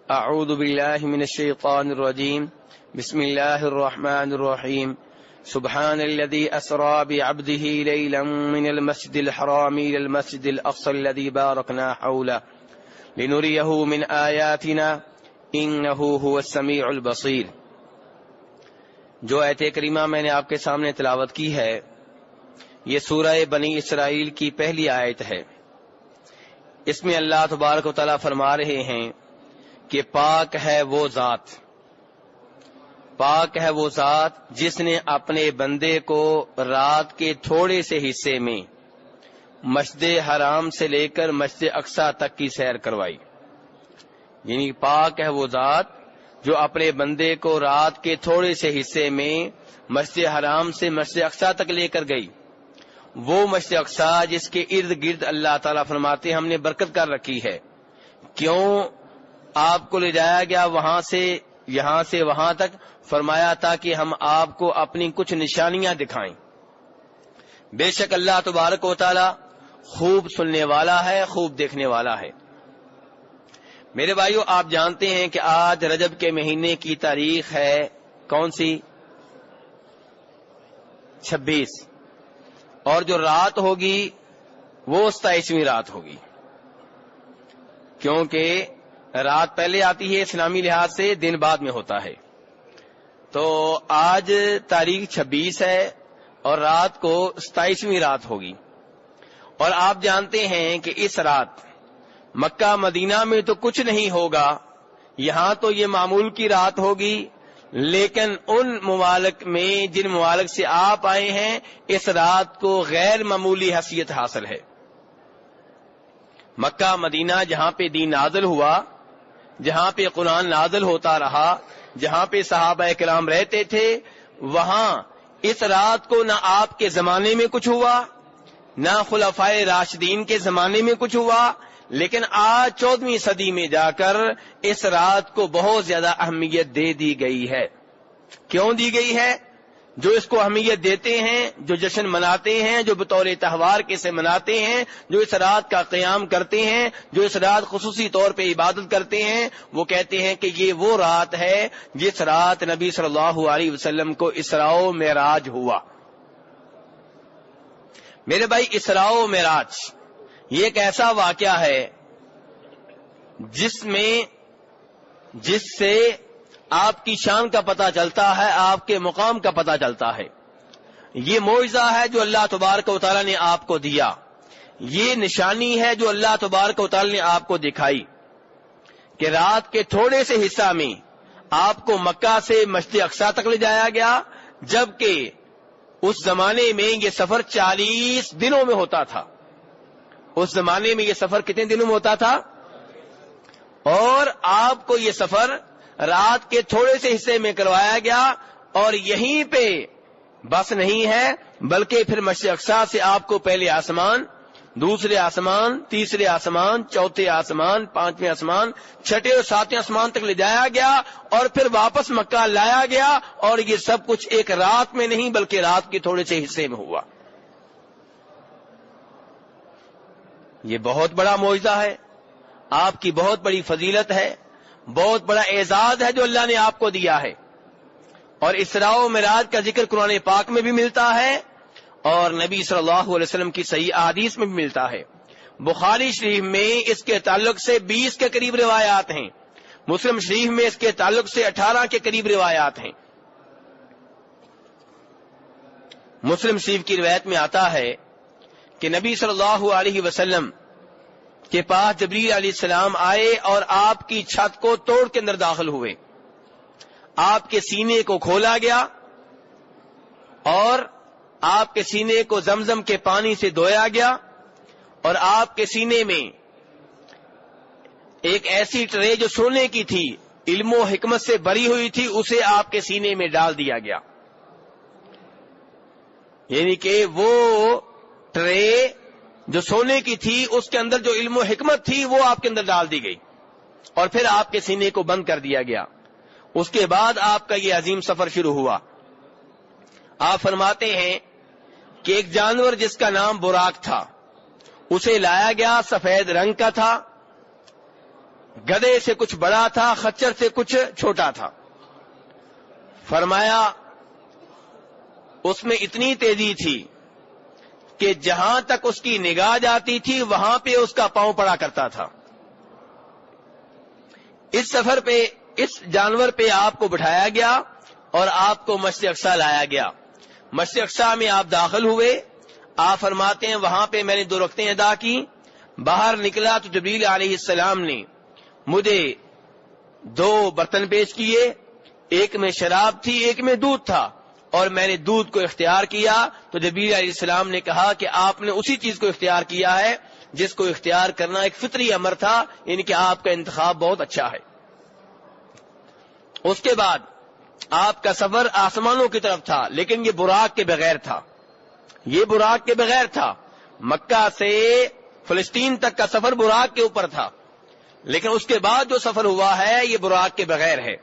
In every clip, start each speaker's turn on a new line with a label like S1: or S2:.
S1: اعوذ باللہ من الشیطان الرجیم بسم اللہ الرحمن الرحیم سبحان الذي اسرى بعبده ليلا من المسجد الحرام الى المسجد الاقصى الذي باركنا حوله لنريه من آیاتنا انه هو السمیع البصیر۔ جو آیت کریمہ میں نے آپ کے سامنے تلاوت کی ہے یہ سورہ بنی اسرائیل کی پہلی آیت ہے۔ اس میں اللہ تبارک و تعالیٰ فرما رہے ہیں کہ پاک ہے وہ ذات جس نے اپنے بندے کو رات کے تھوڑے سے حصے میں مسجد حرام سے لے کر مسجد اقصی تک کی سیر کروائی۔ یعنی پاک ہے وہ ذات جو اپنے بندے کو رات کے تھوڑے سے حصے میں مسجد حرام سے مسجد اقصی تک لے کر گئی۔ وہ مسجد اقصی جس کے ارد گرد اللہ تعالیٰ فرماتے ہم نے برکت کر رکھی ہے۔ کیوں آپ کو لے جایا گیا وہاں سے یہاں سے وہاں تک؟ فرمایا تاکہ ہم آپ کو اپنی کچھ نشانیاں دکھائیں۔ بے شک اللہ تبارک و تعالیٰ خوب سننے والا ہے، خوب دیکھنے والا ہے۔ میرے بھائیو، آپ جانتے ہیں کہ آج رجب کے مہینے کی تاریخ ہے کون سی؟ 26، اور جو رات ہوگی وہ 27ویں رات ہوگی، کیونکہ رات پہلے آتی ہے اسلامی لحاظ سے، دن بعد میں ہوتا ہے۔ تو آج تاریخ 26 ہے اور رات کو 27ویں رات ہوگی۔ اور آپ جانتے ہیں کہ اس رات مکہ مدینہ میں تو کچھ نہیں ہوگا، یہاں تو یہ معمول کی رات ہوگی، لیکن ان ممالک میں جن ممالک سے آپ آئے ہیں اس رات کو غیر معمولی حیثیت حاصل ہے۔ مکہ مدینہ جہاں پہ دین نازل ہوا، جہاں پہ قرآن نازل ہوتا رہا، جہاں پہ صحابہ کرام رہتے تھے، وہاں اس رات کو نہ آپ کے زمانے میں کچھ ہوا، نہ خلفائے راشدین کے زمانے میں کچھ ہوا، لیکن آج 14ویں صدی میں جا کر اس رات کو بہت زیادہ اہمیت دے دی گئی ہے۔ کیوں دی گئی ہے؟ جو اس کو اہمیت دیتے ہیں، جو جشن مناتے ہیں، جو بطور تہوار کے سے مناتے ہیں، جو اس رات کا قیام کرتے ہیں، جو اس رات خصوصی طور پہ عبادت کرتے ہیں، وہ کہتے ہیں کہ یہ وہ رات ہے جس رات نبی صلی اللہ علیہ وسلم کو اسراء و معراج ہوا۔ میرے بھائی، اسراء و معراج یہ ایک ایسا واقعہ ہے جس سے آپ کی شان کا پتہ چلتا ہے، آپ کے مقام کا پتہ چلتا ہے۔ یہ معجزہ ہے جو اللہ تبارک و تعالیٰ نے آپ کو دیا، یہ نشانی ہے جو اللہ تبارک و تعالیٰ نے آپ کو دکھائی کہ رات کے تھوڑے سے حصہ میں آپ کو مکہ سے مسجد اقصی تک لے جایا گیا، جبکہ اس زمانے میں یہ سفر 40 دنوں میں ہوتا تھا۔ اس زمانے میں یہ سفر کتنے دنوں میں ہوتا تھا؟ اور آپ کو یہ سفر رات کے تھوڑے سے حصے میں کروایا گیا، اور یہیں پہ بس نہیں ہے بلکہ پھر مسجد اقصی سے آپ کو پہلے آسمان، دوسرے آسمان، تیسرے آسمان، چوتھے آسمان، پانچویں آسمان، چھٹے اور ساتویں آسمان تک لے جایا گیا، اور پھر واپس مکہ لایا گیا، اور یہ سب کچھ ایک رات میں نہیں بلکہ رات کے تھوڑے سے حصے میں ہوا۔ یہ بہت بڑا معجزہ ہے، آپ کی بہت بڑی فضیلت ہے، بہت بڑا اعزاز ہے جو اللہ نے آپ کو دیا ہے۔ اور اسراء و معراج کا ذکر قرآن پاک میں بھی ملتا ہے اور نبی صلی اللہ علیہ وسلم کی صحیح احادیث میں بھی ملتا ہے۔ بخاری شریف میں اس کے تعلق سے 20 کے قریب روایات ہیں، مسلم شریف میں اس کے تعلق سے 18 کے قریب روایات ہیں۔ مسلم شریف کی روایت میں آتا ہے کہ نبی صلی اللہ علیہ وسلم کے پاس جبریل علیہ السلام آئے اور آپ کی چھت کو توڑ کے اندر داخل ہوئے، آپ کے سینے کو کھولا گیا اور آپ کے سینے کو زمزم کے پانی سے دھویا گیا، اور آپ کے سینے میں ایک ایسی ٹرے جو سونے کی تھی، علم و حکمت سے بھری ہوئی تھی، اسے آپ کے سینے میں ڈال دیا گیا۔ یعنی کہ وہ ٹرے جو سونے کی تھی اس کے اندر جو علم و حکمت تھی وہ آپ کے اندر ڈال دی گئی، اور پھر آپ کے سینے کو بند کر دیا گیا۔ اس کے بعد آپ کا یہ عظیم سفر شروع ہوا۔ آپ فرماتے ہیں کہ ایک جانور جس کا نام براق تھا اسے لایا گیا، سفید رنگ کا تھا، گدھے سے کچھ بڑا تھا، خچر سے کچھ چھوٹا تھا۔ فرمایا اس میں اتنی تیزی تھی کہ جہاں تک اس کی نگاہ جاتی تھی وہاں پہ اس کا پاؤں پڑا کرتا تھا۔ اس سفر پہ اس جانور پہ آپ کو بٹھایا گیا اور آپ کو مسجد اقصی لایا گیا۔ مسجد اقصی میں آپ داخل ہوئے، آپ فرماتے ہیں وہاں پہ میں نے 2 رکعتیں ادا کی، باہر نکلا تو جبریل علیہ السلام نے مجھے 2 برتن پیش کیے، ایک میں شراب تھی ایک میں دودھ تھا، اور میں نے دودھ کو اختیار کیا تو جبریل علیہ السلام نے کہا کہ آپ نے اسی چیز کو اختیار کیا ہے جس کو اختیار کرنا ایک فطری امر تھا، یعنی کہ آپ کا انتخاب بہت اچھا ہے۔ اس کے بعد آپ کا سفر آسمانوں کی طرف تھا، لیکن یہ براق کے بغیر تھا، یہ براق کے بغیر تھا۔ مکہ سے فلسطین تک کا سفر براق کے اوپر تھا، لیکن اس کے بعد جو سفر ہوا ہے یہ براق کے بغیر ہے۔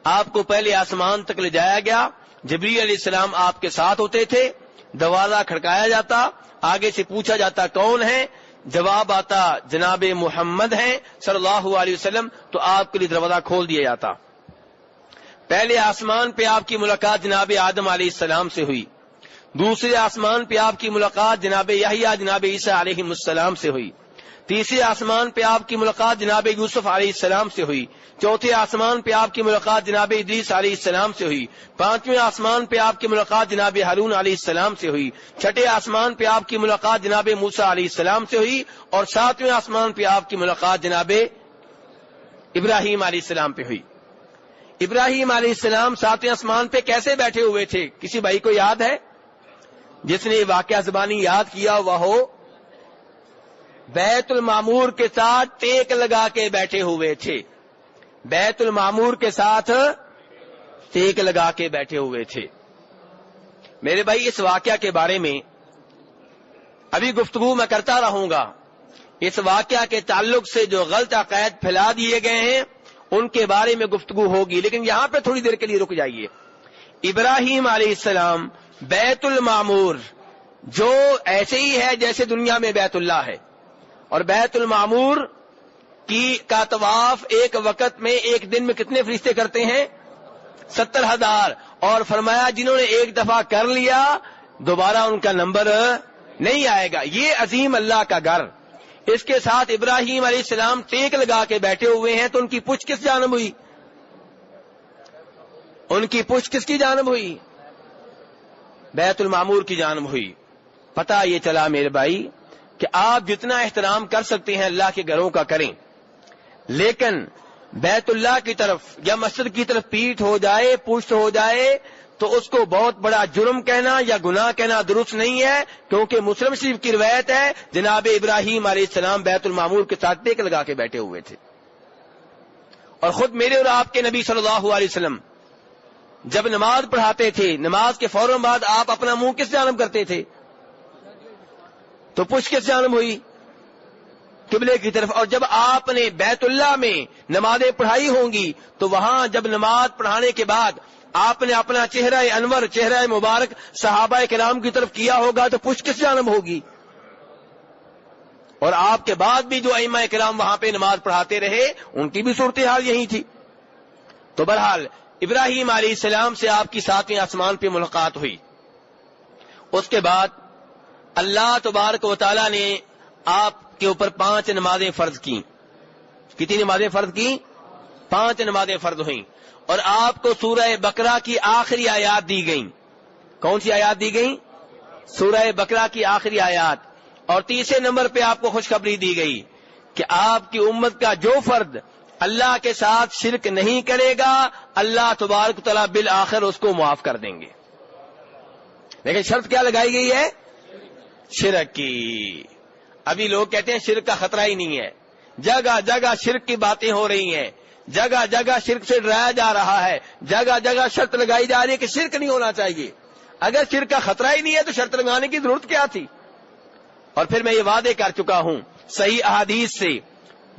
S1: آپ کو پہلے آسمان تک لے جایا گیا، جبریل علیہ السلام آپ کے ساتھ ہوتے تھے، دروازہ کھڑکایا جاتا، آگے سے پوچھا جاتا کون ہے، جواب آتا جناب محمد ہیں صلی اللہ علیہ وسلم، تو آپ کے لیے دروازہ کھول دیا جاتا۔ پہلے آسمان پہ آپ کی ملاقات جناب آدم علیہ السلام سے ہوئی، دوسرے آسمان پہ آپ کی ملاقات جناب یحییٰ جناب عیسیٰ علیہ السلام سے ہوئی، تیسرے آسمان پہ آپ کی ملاقات جناب یوسف علیہ السلام سے ہوئی، چوتھے آسمان پہ آپ کی ملاقات جناب ادریس علیہ السلام سے ہوئی، پانچویں آسمان پہ آپ کی ملاقات جناب ہارون علیہ السلام سے ہوئی، چھٹے آسمان پہ آپ کی ملاقات جناب موسیٰ علیہ السلام سے ہوئی، اور ساتویں آسمان پہ آپ کی ملاقات جناب ابراہیم علیہ السلام پہ ہوئی۔ ابراہیم علیہ السلام 7ویں آسمان پہ کیسے بیٹھے ہوئے تھے؟ کسی بھائی کو یاد ہے؟ جس نے واقعہ زبانی یاد کیا ہوا ہو، بیت المعمور کے ساتھ ٹیک لگا کے بیٹھے ہوئے تھے، بیت المعمور کے ساتھ ٹیک لگا کے بیٹھے ہوئے تھے۔ میرے بھائی اس واقعہ کے بارے میں ابھی گفتگو میں کرتا رہوں گا، اس واقعہ کے تعلق سے جو غلط عقائد پھیلا دیے گئے ہیں ان کے بارے میں گفتگو ہوگی، لیکن یہاں پہ تھوڑی دیر کے لیے رک جائیے۔ ابراہیم علیہ السلام بیت المعمور جو ایسے ہی ہے جیسے دنیا میں بیت اللہ ہے، اور بیت المعمور کا طواف ایک وقت میں ایک دن میں کتنے فرشتے کرتے ہیں؟ 70,000، اور فرمایا جنہوں نے ایک دفعہ کر لیا دوبارہ ان کا نمبر نہیں آئے گا۔ یہ عظیم اللہ کا گھر، اس کے ساتھ ابراہیم علیہ السلام ٹیک لگا کے بیٹھے ہوئے ہیں، تو ان کی پشت کس جانب ہوئی؟ ان کی پشت کس کی جانب ہوئی؟ بیت المعمور کی جانب ہوئی۔ پتہ یہ چلا میرے بھائی کہ آپ جتنا احترام کر سکتے ہیں اللہ کے گھروں کا کریں، لیکن بیت اللہ کی طرف یا مسجد کی طرف پیٹھ ہو جائے، پشت ہو جائے، تو اس کو بہت بڑا جرم کہنا یا گناہ کہنا درست نہیں ہے، کیونکہ مسلم شریف کی روایت ہے جناب ابراہیم علیہ السلام بیت المعمور کے ساتھ ٹیک لگا کے بیٹھے ہوئے تھے۔ اور خود میرے اور آپ کے نبی صلی اللہ علیہ وسلم جب نماز پڑھاتے تھے، نماز کے فوراً بعد آپ اپنا منہ کس جانب کرتے تھے؟ تو پشت کس جانب ہوئی؟ قبلے کی طرف۔ اور جب آپ نے بیت اللہ میں نمازیں پڑھائی ہوں گی تو وہاں جب نماز پڑھانے کے بعد آپ نے اپنا چہرہ انور، چہرہ مبارک صحابہ کرام کی طرف کیا ہوگا تو پشت کس جانب ہوگی؟ اور آپ کے بعد بھی جو ائمہ کرام وہاں پہ نماز پڑھاتے رہے ان کی بھی صورتحال یہی تھی۔ تو بہرحال ابراہیم علیہ السلام سے آپ کی 7ویں آسمان پہ ملاقات ہوئی۔ اس کے بعد اللہ تبارک و تعالی نے آپ کے اوپر 5 نمازیں فرض کی۔ کتنی نمازیں فرض کی؟ 5 نمازیں فرض ہوئیں، اور آپ کو سورہ بقرہ کی آخری آیات دی گئیں۔ کون سی آیات دی گئیں؟ سورہ بقرہ کی آخری آیات۔ اور تیسرے نمبر پہ آپ کو خوشخبری دی گئی کہ آپ کی امت کا جو فرد اللہ کے ساتھ شرک نہیں کرے گا اللہ تبارک تعالیٰ بالآخر اس کو معاف کر دیں گے۔ لیکن شرط کیا لگائی گئی ہے؟ شرک کی۔ ابھی لوگ کہتے ہیں شرک کا خطرہ ہی نہیں ہے، جگہ جگہ شرک کی باتیں ہو رہی ہیں، جگہ جگہ شرک سے ڈرایا جا رہا ہے، جگہ جگہ شرط لگائی جا رہی ہے کہ شرک نہیں ہونا چاہیے۔ اگر شرک کا خطرہ ہی نہیں ہے تو شرط لگانے کی ضرورت کیا تھی؟ اور پھر میں یہ وعدے کر چکا ہوں صحیح احادیث سے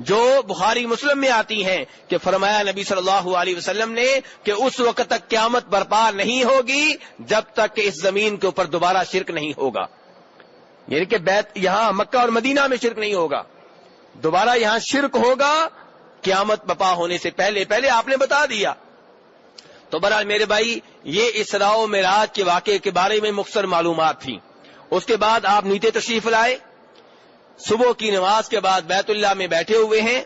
S1: جو بخاری مسلم میں آتی ہیں کہ فرمایا نبی صلی اللہ علیہ وسلم نے کہ اس وقت تک قیامت برپا نہیں ہوگی جب تک کہ اس زمین کے اوپر دوبارہ شرک نہیں ہوگا، یعنی کہ یہاں مکہ اور مدینہ میں شرک نہیں ہوگا، دوبارہ یہاں شرک ہوگا قیامت بپا ہونے سے پہلے آپ نے بتا دیا. تو برحال میرے بھائی یہ اسراء و معراج کے واقعے کے بارے میں مختصر معلومات تھیں. اس کے بعد آپ نیچے تشریف لائے. صبح کی نماز کے بعد بیت اللہ میں بیٹھے ہوئے ہیں.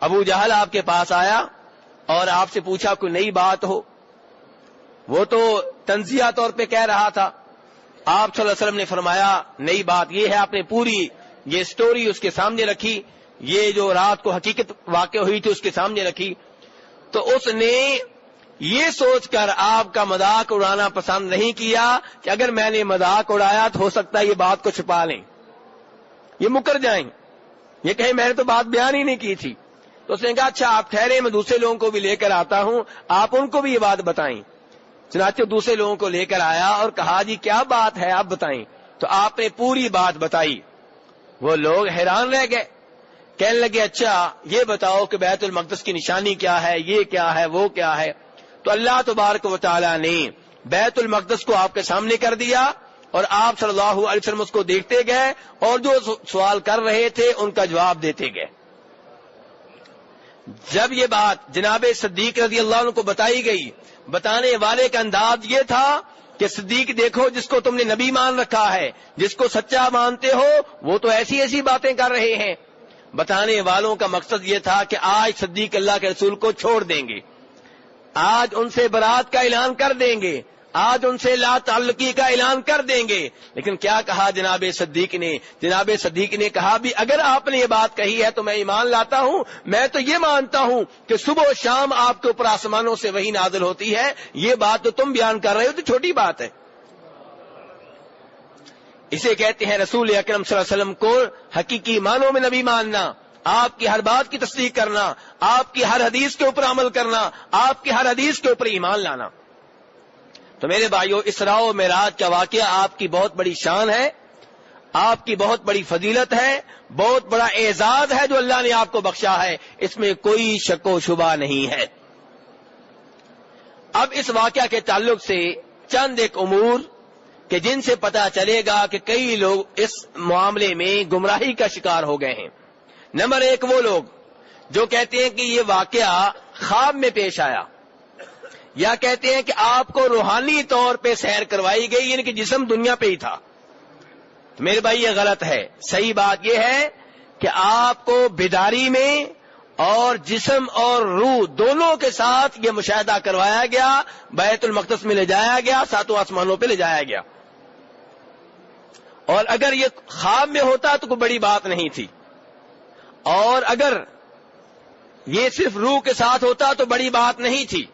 S1: ابو جہل آپ کے پاس آیا اور آپ سے پوچھا کوئی نئی بات ہو. وہ تو تنزیہ طور پہ کہہ رہا تھا. آپ صلی اللہ علیہ وسلم نے فرمایا نئی بات یہ ہے, آپ نے پوری یہ سٹوری اس کے سامنے رکھی, یہ جو رات کو حقیقت واقع ہوئی تھی اس کے سامنے رکھی. تو اس نے یہ سوچ کر آپ کا مذاق اڑانا پسند نہیں کیا کہ اگر میں نے مذاق اڑایا تو ہو سکتا ہے یہ بات کو چھپا لیں, یہ مکر جائیں, یہ کہیں میں نے تو بات بیان ہی نہیں کی تھی. تو اس نے کہا اچھا آپ ٹھہرے, میں دوسرے لوگوں کو بھی لے کر آتا ہوں, آپ ان کو بھی یہ بات بتائیں. چنانچہ دوسرے لوگوں کو لے کر آیا اور کہا جی کیا بات ہے آپ بتائیں. تو آپ نے پوری بات بتائی. وہ لوگ حیران رہ گئے, کہنے لگے اچھا یہ بتاؤ کہ بیت المقدس کی نشانی کیا ہے, یہ کیا ہے, وہ کیا ہے. تو اللہ تبارک و تعالی نے بیت المقدس کو آپ کے سامنے کر دیا اور آپ صلی اللہ علیہ وسلم اس کو دیکھتے گئے اور جو سوال کر رہے تھے ان کا جواب دیتے گئے. جب یہ بات جناب صدیق رضی اللہ عنہ کو بتائی گئی, بتانے والے کا انداز یہ تھا کہ صدیق دیکھو جس کو تم نے نبی مان رکھا ہے, جس کو سچا مانتے ہو, وہ تو ایسی ایسی باتیں کر رہے ہیں. بتانے والوں کا مقصد یہ تھا کہ آج صدیق اللہ کے رسول کو چھوڑ دیں گے, آج ان سے برات کا اعلان کر دیں گے, آج ان سے لا تعلقی کا اعلان کر دیں گے. لیکن کیا کہا جناب صدیق نے؟ جناب صدیق نے کہا بھی اگر آپ نے یہ بات کہی ہے تو میں ایمان لاتا ہوں. میں تو یہ مانتا ہوں کہ صبح و شام آپ کے اوپر آسمانوں سے وحی نازل ہوتی ہے, یہ بات تو تم بیان کر رہے ہو تو چھوٹی بات ہے. اسے کہتے ہیں رسول اکرم صلی اللہ علیہ وسلم کو حقیقی معنوں میں نبی ماننا, آپ کی ہر بات کی تصدیق کرنا, آپ کی ہر حدیث کے اوپر عمل کرنا, آپ کی ہر حدیث کے اوپر ایمان لانا. تو میرے بھائیو اسراء و معراج کا واقعہ آپ کی بہت بڑی شان ہے, آپ کی بہت بڑی فضیلت ہے, بہت بڑا اعزاز ہے جو اللہ نے آپ کو بخشا ہے, اس میں کوئی شک و شبہ نہیں ہے. اب اس واقعہ کے تعلق سے چند ایک امور کہ جن سے پتہ چلے گا کہ کئی لوگ اس معاملے میں گمراہی کا شکار ہو گئے ہیں. نمبر ایک وہ لوگ جو کہتے ہیں کہ یہ واقعہ خواب میں پیش آیا, یا کہتے ہیں کہ آپ کو روحانی طور پہ سیر کروائی گئی, یعنی کہ جسم دنیا پہ ہی تھا. تو میرے بھائی یہ غلط ہے. صحیح بات یہ ہے کہ آپ کو بیداری میں اور جسم اور روح دونوں کے ساتھ یہ مشاہدہ کروایا گیا, بیت المقدس میں لے جایا گیا, ساتوں آسمانوں پہ لے جایا گیا. اور اگر یہ خواب میں ہوتا تو کوئی بڑی بات نہیں تھی, اور اگر یہ صرف روح کے ساتھ ہوتا تو بڑی بات نہیں تھی.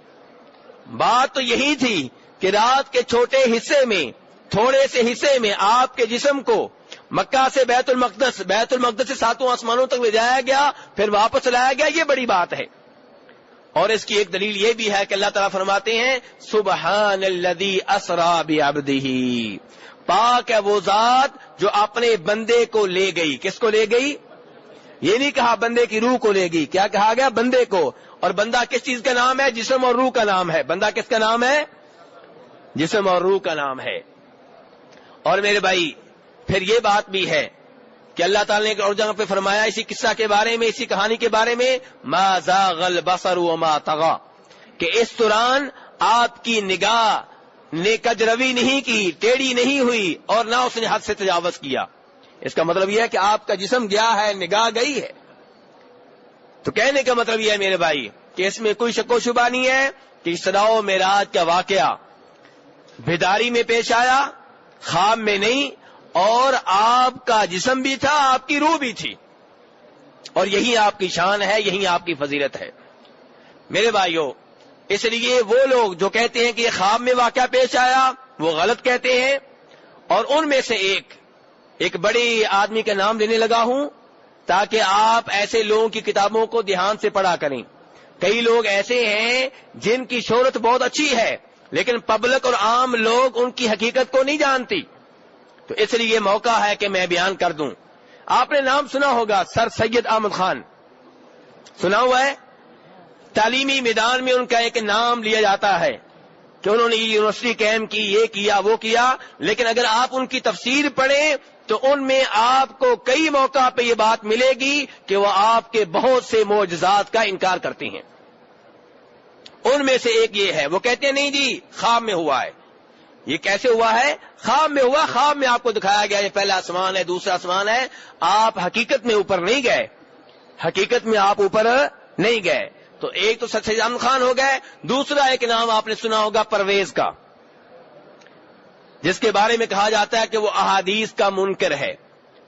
S1: بات تو یہی تھی کہ رات کے چھوٹے حصے میں, تھوڑے سے حصے میں آپ کے جسم کو مکہ سے بیت المقدس سے ساتوں آسمانوں تک لے جایا گیا, پھر واپس لایا گیا, یہ بڑی بات ہے. اور اس کی ایک دلیل یہ بھی ہے کہ اللہ تعالیٰ فرماتے ہیں سبحان الذی اسری بعبدہ, پاک ہے وہ ذات جو اپنے بندے کو لے گئی. کس کو لے گئی؟ یہ نہیں کہا بندے کی روح کو لے گئی, کیا کہا گیا؟ بندے کو. اور بندہ کس چیز کا نام ہے؟ جسم اور روح کا نام ہے. بندہ کس کا نام ہے؟ جسم اور روح کا نام ہے. اور میرے بھائی پھر یہ بات بھی ہے کہ اللہ تعالیٰ نے ایک اور جگہ پہ فرمایا اسی قصہ کے بارے میں, اسی کہانی کے بارے میں, ما زاغ البصر وما طغى, کہ اس دوران آپ کی نگاہ نے کجروی نہیں کی, ٹیڑھی نہیں ہوئی, اور نہ اس نے حد سے تجاوز کیا. اس کا مطلب یہ ہے کہ آپ کا جسم گیا ہے, نگاہ گئی ہے. تو کہنے کا مطلب یہ ہے میرے بھائی کہ اس میں کوئی شک و شبہ نہیں ہے کہ اسراء و معراج کا واقعہ بیداری میں پیش آیا, خواب میں نہیں, اور آپ کا جسم بھی تھا, آپ کی روح بھی تھی, اور یہی آپ کی شان ہے, یہی آپ کی فضیلت ہے. میرے بھائیو اس لیے وہ لوگ جو کہتے ہیں کہ یہ خواب میں واقعہ پیش آیا وہ غلط کہتے ہیں. اور ان میں سے ایک بڑے آدمی کا نام لینے لگا ہوں تاکہ آپ ایسے لوگوں کی کتابوں کو دھیان سے پڑھا کریں. کئی لوگ ایسے ہیں جن کی شہرت بہت اچھی ہے لیکن پبلک اور عام لوگ ان کی حقیقت کو نہیں جانتی. تو اس لیے یہ موقع ہے کہ میں بیان کر دوں. آپ نے نام سنا ہوگا سر سید احمد خان, سنا ہوا ہے؟ تعلیمی میدان میں ان کا ایک نام لیا جاتا ہے کہ انہوں نے یونیورسٹی قائم کی, یہ کیا وہ کیا, لیکن اگر آپ ان کی تفسیر پڑھیں تو ان میں آپ کو کئی موقع پہ یہ بات ملے گی کہ وہ آپ کے بہت سے معجزات کا انکار کرتے ہیں. ان میں سے ایک یہ ہے، وہ کہتے ہیں نہیں جی خواب میں ہوا ہے. یہ کیسے ہوا ہے؟ خواب میں ہوا. خواب میں آپ کو دکھایا گیا یہ پہلا آسمان ہے، دوسرا آسمان ہے. آپ حقیقت میں اوپر نہیں گئے، حقیقت میں آپ اوپر نہیں گئے. تو ایک تو سید احمد خان ہو گئے. دوسرا ایک نام آپ نے سنا ہوگا پرویز کا، جس کے بارے میں کہا جاتا ہے کہ وہ احادیث کا منکر ہے.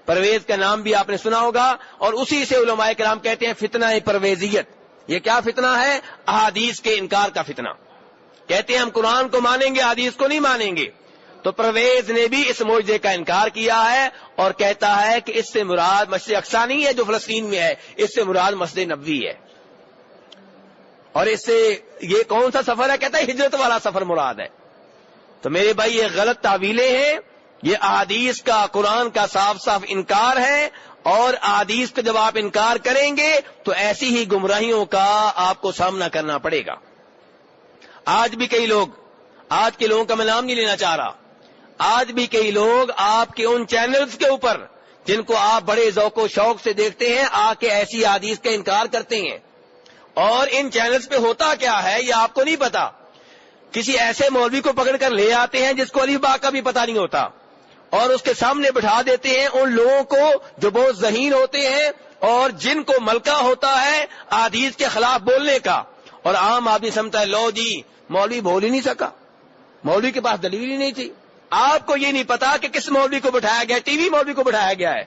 S1: پرویز کا نام بھی آپ نے سنا ہوگا، اور اسی سے علماء کرام کہتے ہیں فتنہ پرویزیت. یہ کیا فتنہ ہے؟ احادیث کے انکار کا فتنہ. کہتے ہیں ہم قرآن کو مانیں گے، حدیث کو نہیں مانیں گے. تو پرویز نے بھی اس معجزے کا انکار کیا ہے اور کہتا ہے کہ اس سے مراد مسجد اقصی نہیں ہے جو فلسطین میں ہے، اس سے مراد مسجد نبوی ہے. اور اس سے یہ کون سا سفر ہے؟ کہتا ہے ہجرت والا سفر مراد ہے. تو میرے بھائی یہ غلط تعویلیں ہیں، یہ احادیث کا قرآن کا صاف صاف انکار ہے. اور احادیث کا جب آپ انکار کریں گے تو ایسی ہی گمراہیوں کا آپ کو سامنا کرنا پڑے گا. آج بھی کئی لوگ، آج کے لوگوں کا میں نام نہیں لینا چاہ رہا، آج بھی کئی لوگ آپ کے ان چینلز کے اوپر جن کو آپ بڑے ذوق و شوق سے دیکھتے ہیں آ کے ایسی حدیث کا انکار کرتے ہیں. اور ان چینلز پہ ہوتا کیا ہے یہ آپ کو نہیں پتا. کسی ایسے مولوی کو پکڑ کر لے آتے ہیں جس کو علی با کا بھی پتہ نہیں ہوتا، اور اس کے سامنے بٹھا دیتے ہیں ان لوگوں کو جو بہت ذہین ہوتے ہیں اور جن کو ملکہ ہوتا ہے حدیث کے خلاف بولنے کا. اور عام آدمی سمجھتا ہے لو جی مولوی بول ہی نہیں سکا، مولوی کے پاس دلیل ہی نہیں تھی. آپ کو یہ نہیں پتا کہ کس مولوی کو بٹھایا گیا. ٹی وی مولوی کو بٹھایا گیا ہے.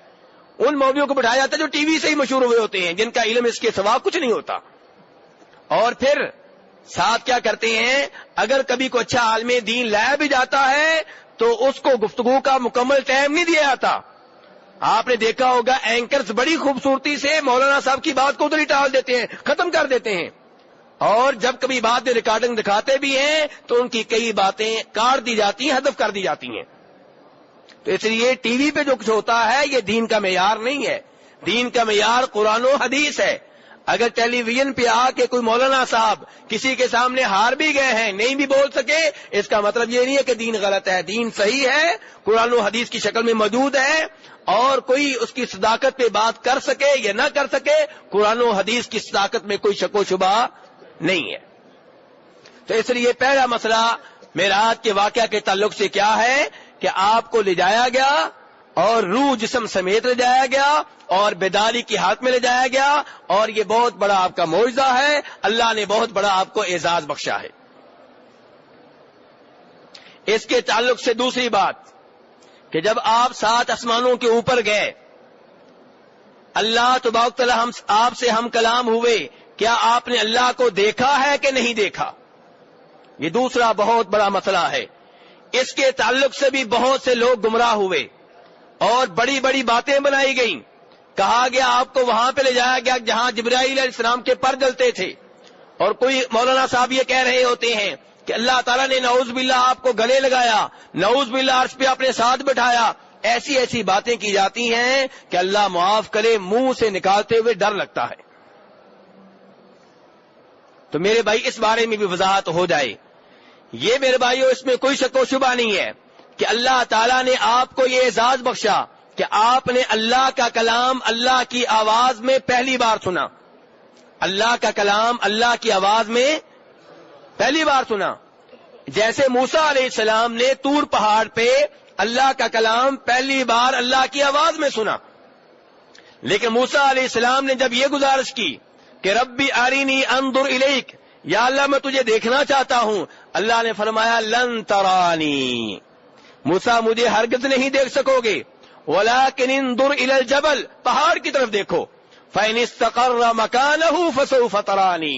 S1: ان مولویوں کو بٹھایا جاتا ہے جو ٹی وی سے ہی مشہور ہوئے ہوتے ہیں، جن کا علم اس کے سوا کچھ نہیں ہوتا. اور پھر ساتھ کیا کرتے ہیں، اگر کبھی کوئی اچھا عالم دین لایا بھی جاتا ہے تو اس کو گفتگو کا مکمل ٹائم نہیں دیا جاتا. آپ نے دیکھا ہوگا اینکرز بڑی خوبصورتی سے مولانا صاحب کی بات کو ادھر ہی ٹال دیتے ہیں، ختم کر دیتے ہیں. اور جب کبھی بات میں ریکارڈنگ دکھاتے بھی ہیں تو ان کی کئی باتیں کاٹ دی جاتی ہیں، حذف کر دی جاتی ہیں. تو اس لیے ٹی وی پہ جو کچھ ہوتا ہے یہ دین کا معیار نہیں ہے. دین کا معیار قرآن و حدیث ہے. اگر ٹیلی ویژن پہ آ کے کوئی مولانا صاحب کسی کے سامنے ہار بھی گئے ہیں، نہیں بھی بول سکے، اس کا مطلب یہ نہیں ہے کہ دین غلط ہے. دین صحیح ہے، قرآن و حدیث کی شکل میں موجود ہے. اور کوئی اس کی صداقت پہ بات کر سکے یا نہ کر سکے، قرآن و حدیث کی صداقت میں کوئی شک و شبہ نہیں ہے. تو اس لیے پہلا مسئلہ معراج کے واقعہ کے تعلق سے کیا ہے کہ آپ کو لے جایا گیا اور روح جسم سمیت لے جایا گیا اور بیداری کی حالت میں لے جایا گیا، اور یہ بہت بڑا آپ کا معجزہ ہے. اللہ نے بہت بڑا آپ کو اعزاز بخشا ہے. اس کے تعلق سے دوسری بات کہ جب آپ 7 آسمانوں کے اوپر گئے، اللہ تبارک تعالی آپ سے ہم کلام ہوئے، کیا آپ نے اللہ کو دیکھا ہے کہ نہیں دیکھا؟ یہ دوسرا بہت بڑا مسئلہ ہے. اس کے تعلق سے بھی بہت سے لوگ گمراہ ہوئے اور بڑی بڑی باتیں بنائی گئیں. کہا گیا آپ کو وہاں پہ لے جایا گیا جہاں جبرائیل علیہ السلام کے پر جلتے تھے، اور کوئی مولانا صاحب یہ کہہ رہے ہوتے ہیں کہ اللہ تعالیٰ نے نعوذ باللہ آپ کو گلے لگایا، نعوذ باللہ عرش پہ اپنے ساتھ بٹھایا. ایسی ایسی باتیں کی جاتی ہیں کہ اللہ معاف کرے منہ سے نکالتے ہوئے ڈر لگتا ہے. تو میرے بھائی اس بارے میں بھی وضاحت ہو جائے. یہ میرے بھائیو اس میں کوئی شک و شبہ نہیں ہے کہ اللہ تعالیٰ نے آپ کو یہ اعزاز بخشا کہ آپ نے اللہ کا کلام اللہ کی آواز میں پہلی بار سنا. اللہ کا کلام اللہ کی آواز میں پہلی بار سنا. جیسے موسیٰ علیہ السلام نے طور پہاڑ پہ اللہ کا کلام پہلی بار اللہ کی آواز میں سنا. لیکن موسیٰ علیہ السلام نے جب یہ گزارش کی کہ ربی ارینی انظر الیک، یا اللہ میں تجھے دیکھنا چاہتا ہوں، اللہ نے فرمایا لن ترانی، موسیٰ مجھے ہرگز نہیں دیکھ سکو گے، ولکن انظر الی الجبل، پہاڑ کی طرف دیکھو، فإن استقر مکانہ فسوف ترانی،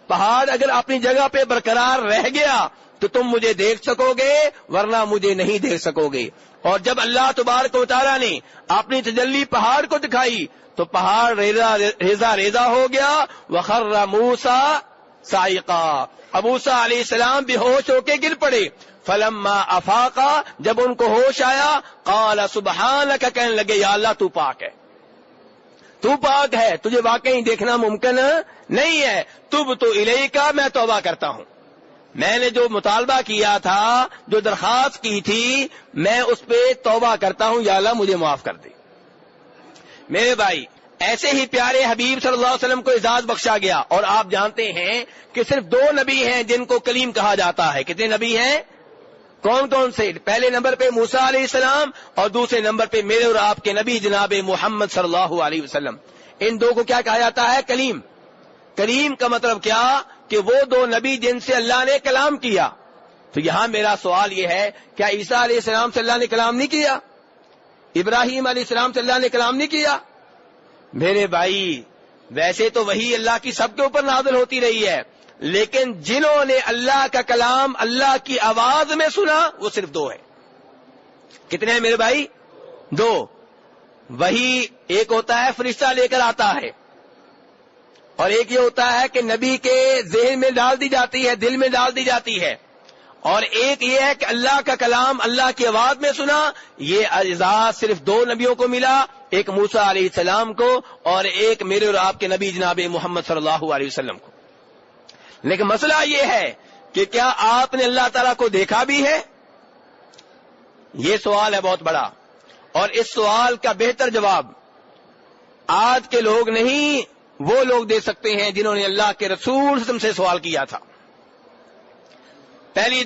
S1: پہاڑ اگر اپنی جگہ پہ برقرار رہ گیا تو تم مجھے دیکھ سکو گے، ورنہ مجھے نہیں دیکھ سکو گے. اور جب اللہ تبارک و تعالیٰ نے اپنی تجلی پہاڑ کو دکھائی تو پہاڑ ریزہ ریزہ ہو گیا. وخر موسیٰ صاعقا، موسیٰ علیہ السلام بے ہوش ہو کے گر پڑے. فلما افاقا، جب ان کو ہوش آیا، قال سبحانک، کہنے لگے یا اللہ تو پاک ہے، تو پاک ہے، تجھے واقعی دیکھنا ممکن نہیں ہے. تب تو الیکا، میں توبہ کرتا ہوں، میں نے جو مطالبہ کیا تھا، جو درخواست کی تھی، میں اس پہ توبہ کرتا ہوں، یا اللہ مجھے معاف کر دے۔ میرے بھائی، ایسے ہی پیارے حبیب صلی اللہ علیہ وسلم کو اعزاز بخشا گیا، اور آپ جانتے ہیں کہ صرف 2 نبی ہیں جن کو کلیم کہا جاتا ہے۔ کتنے نبی ہیں؟ کون کون سے؟ پہلے نمبر پہ موسیٰ علیہ السلام، اور دوسرے نمبر پہ میرے اور آپ کے نبی جناب محمد صلی اللہ علیہ وسلم۔ ان 2 کو کیا کہا جاتا ہے؟ کلیم۔ کلیم کا مطلب کیا؟ کہ وہ 2 نبی جن سے اللہ نے کلام کیا۔ تو یہاں میرا سوال یہ ہے، کیا عیسیٰ علیہ السلام سے اللہ نے کلام نہیں کیا؟ ابراہیم علیہ السلام سے اللہ نے کلام نہیں کیا؟ میرے بھائی، ویسے تو وہی اللہ کی سب کے اوپر نازل ہوتی رہی ہے، لیکن جنہوں نے اللہ کا کلام اللہ کی آواز میں سنا وہ صرف 2 ہیں۔ کتنے ہیں میرے بھائی؟ 2۔ وہی ایک ہوتا ہے فرشتہ لے کر آتا ہے، اور ایک یہ ہوتا ہے کہ نبی کے ذہن میں ڈال دی جاتی ہے، دل میں ڈال دی جاتی ہے، اور ایک یہ ہے کہ اللہ کا کلام اللہ کی آواز میں سنا۔ یہ اعزاز صرف 2 نبیوں کو ملا، ایک موسیٰ علیہ السلام کو اور ایک میرے اور آپ کے نبی جناب محمد صلی اللہ علیہ وسلم کو۔ لیکن مسئلہ یہ ہے کہ کیا آپ نے اللہ تعالیٰ کو دیکھا بھی ہے؟ یہ سوال ہے بہت بڑا، اور اس سوال کا بہتر جواب آج کے لوگ نہیں، وہ لوگ دے سکتے ہیں جنہوں نے اللہ کے رسول سے سوال کیا تھا۔ پہلی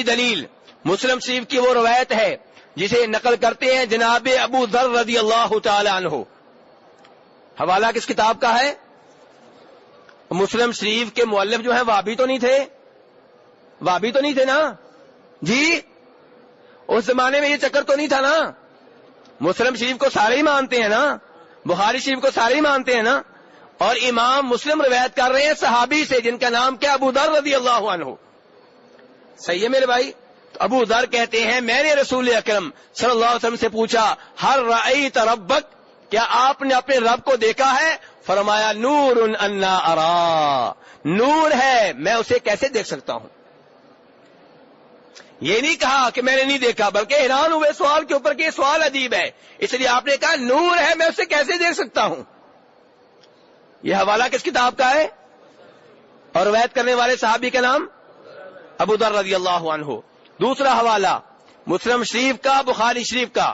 S1: دلیل مسلم شریف کی وہ روایت ہے جسے نقل کرتے ہیں جناب ابو ذر رضی اللہ تعالی عنہ۔ حوالہ کس کتاب کا ہے؟ مسلم شریف کے مؤلف جو ہیں وہابی تو نہیں تھے نا جی؟ اس زمانے میں یہ چکر تو نہیں تھا نا؟ مسلم شریف کو سارے ہی مانتے ہیں نا، بخاری شریف کو سارے ہی مانتے ہیں نا، اور امام مسلم روایت کر رہے ہیں صحابی سے جن کا نام کیا؟ ابو ذر رضی اللہ عنہ۔ صحیح ہے میرے بھائی؟ تو ابو ذر کہتے ہیں میں نے رسول اکرم صلی اللہ علیہ وسلم سے پوچھا ہل رأیت ربک، کیا آپ نے اپنے رب کو دیکھا ہے؟ فرمایا نور انا ارا، نور ہے، میں اسے کیسے دیکھ سکتا ہوں؟ یہ نہیں کہا کہ میں نے نہیں دیکھا، بلکہ حیران ہوئے سوال کے اوپر کہ یہ سوال عجیب ہے، اس لیے آپ نے کہا نور ہے، میں اسے کیسے دیکھ سکتا ہوں؟ یہ حوالہ کس کتاب کا ہے؟ اور روایت کرنے والے صحابی کا نام ابو ذر رضی اللہ عنہ۔ دوسرا حوالہ مسلم شریف کا، بخاری شریف کا،